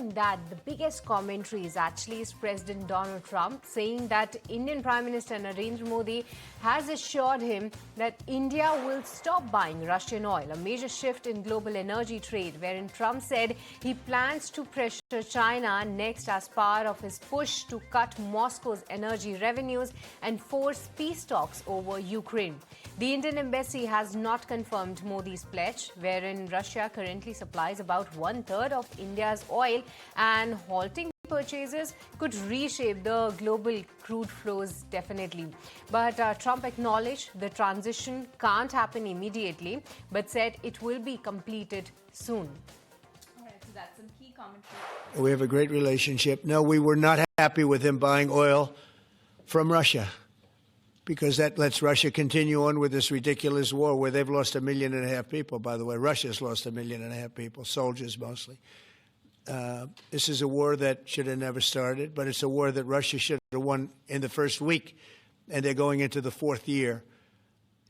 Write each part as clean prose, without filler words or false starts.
in that, the biggest commentary is President Donald Trump saying that Indian Prime Minister Narendra Modi has assured him that India will stop buying Russian oil, a major shift in global energy trade, wherein Trump said he plans to pressure China next as part of his push to cut Moscow's energy revenues and force peace talks over Ukraine. The Indian embassy has not confirmed Modi's pledge, wherein Russia currently supplies about one-third of India's oil, and halting purchases could reshape the global crude flows definitely. But Trump acknowledged the transition can't happen immediately, but said it will be completed soon. All right, so that's some key commentary. We have a great relationship. No, we were not happy with him buying oil from Russia, because that lets Russia continue on with this ridiculous war where they've lost 1.5 million people, by the way. Russia's lost 1.5 million people, soldiers mostly. This is a war that should have never started, but it's a war that Russia should have won in the first week, and they're going into the fourth year.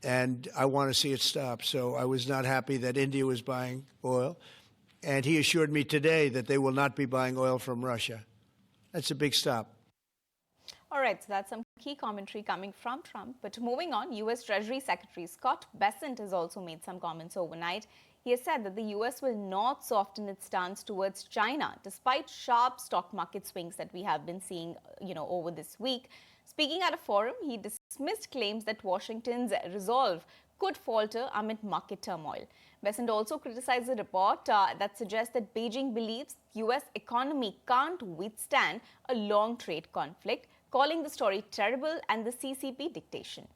And I want to see it stop. So I was not happy that India was buying oil. And he assured me today that they will not be buying oil from Russia. That's a big stop. All right, so that's some key commentary coming from Trump. But moving on, U.S. Treasury Secretary Scott Besant has also made some comments overnight. He has said that the U.S. will not soften its stance towards China, despite sharp stock market swings that we have been seeing, over this week. Speaking at a forum, he dismissed claims that Washington's resolve could falter amid market turmoil. Besant also criticized a report that suggests that Beijing believes the U.S. economy can't withstand a long trade conflict, calling the story terrible and the CCP dictation.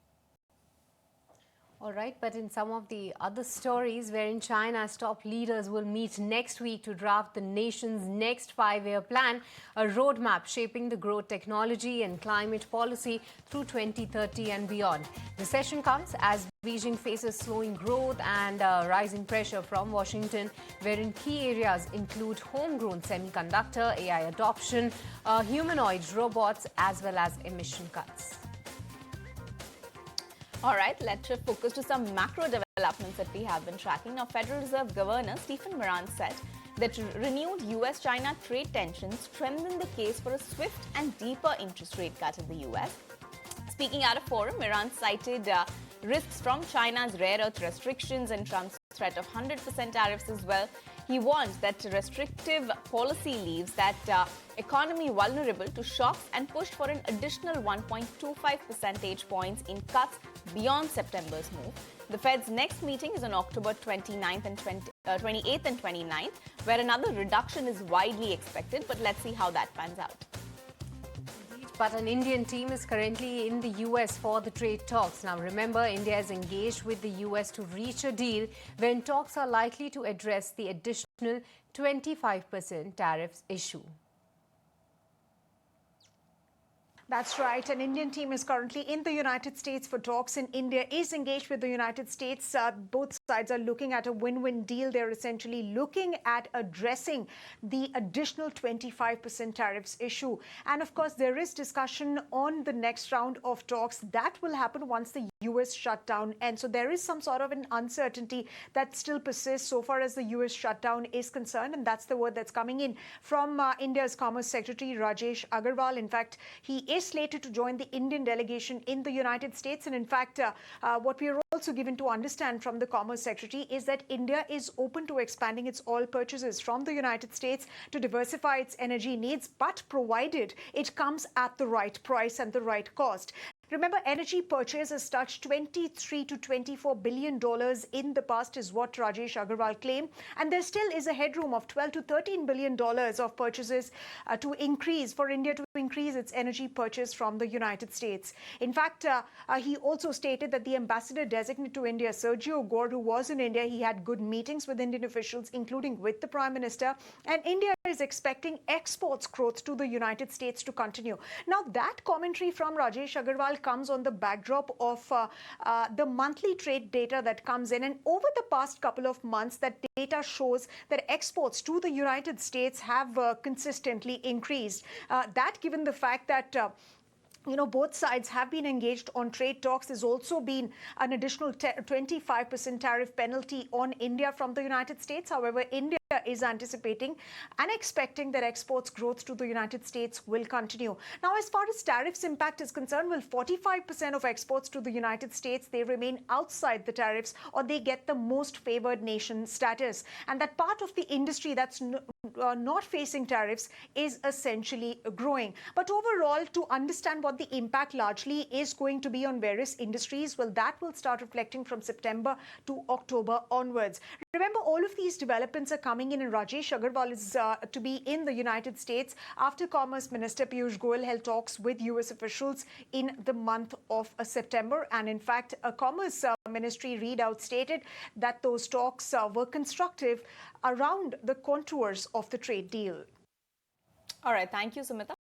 All right, but in some of the other stories, wherein China's top leaders will meet next week to draft the nation's next 5-year plan, a roadmap shaping the growth technology and climate policy through 2030 and beyond. The session comes as Beijing faces slowing growth and rising pressure from Washington, wherein key areas include homegrown semiconductor, AI adoption, humanoid robots, as well as emission cuts. All right, let's shift focus to some macro developments that we have been tracking. Now, Federal Reserve Governor Stephen Moran said that renewed US-China trade tensions strengthen the case for a swift and deeper interest rate cut in the US. Speaking at a forum, Moran cited risks from China's rare earth restrictions and Trump's threat of 100% tariffs as well. He warned that restrictive policy leaves that economy vulnerable to shocks and pushed for an additional 1.25 percentage points in cuts beyond September's move. The Fed's next meeting is on October 28th and 29th, where another reduction is widely expected, but let's see how that pans out. But an Indian team is currently in the US for the trade talks. Now, remember, India is engaged with the US to reach a deal when talks are likely to address the additional 25% tariffs issue. That's right. An Indian team is currently in the United States for talks, and India is engaged with the United States. Both sides are looking at a win-win deal. They're essentially looking at addressing the additional 25% tariffs issue. And of course, there is discussion on the next round of talks. That will happen once the US shutdown ends. So there is some sort of an uncertainty that still persists so far as the US shutdown is concerned. And that's the word that's coming in from India's Commerce Secretary Rajesh Agarwal. In fact, he is slated to join the Indian delegation in the United States. And in fact, what we are also given to understand from the Commerce Secretary is that India is open to expanding its oil purchases from the United States to diversify its energy needs, but provided it comes at the right price and the right cost. Remember, energy purchase has touched $23 to $24 billion in the past, is what Rajesh Agarwal claimed. And there still is a headroom of $12 to $13 billion of purchases for India to increase its energy purchase from the United States. In fact, he also stated that the ambassador designate to India, Sergio Gore, who was in India, he had good meetings with Indian officials, including with the Prime Minister. And India is expecting exports growth to the United States to continue. Now, that commentary from Rajesh Agarwal comes on the backdrop of the monthly trade data that comes in. And over the past couple of months, that data shows that exports to the United States have consistently increased. That given the fact that both sides have been engaged on trade talks. There's also been an additional 25% tariff penalty on India from the United States. However, India is anticipating and expecting that exports growth to the United States will continue. Now, as far as tariffs impact is concerned, well, 45% of exports to the United States, they remain outside the tariffs, or they get the most favored nation status. And that part of the industry that's not facing tariffs is essentially growing. But overall, to understand what the impact largely is going to be on various industries, well, that will start reflecting from September to October onwards. Remember, all of these developments are coming in, and Rajesh Agarwal is to be in the United States after Commerce Minister Piyush Goyal held talks with US officials in the month of September. And in fact, a Commerce Ministry readout stated that those talks were constructive around the contours of the trade deal. All right, thank you, Sumita.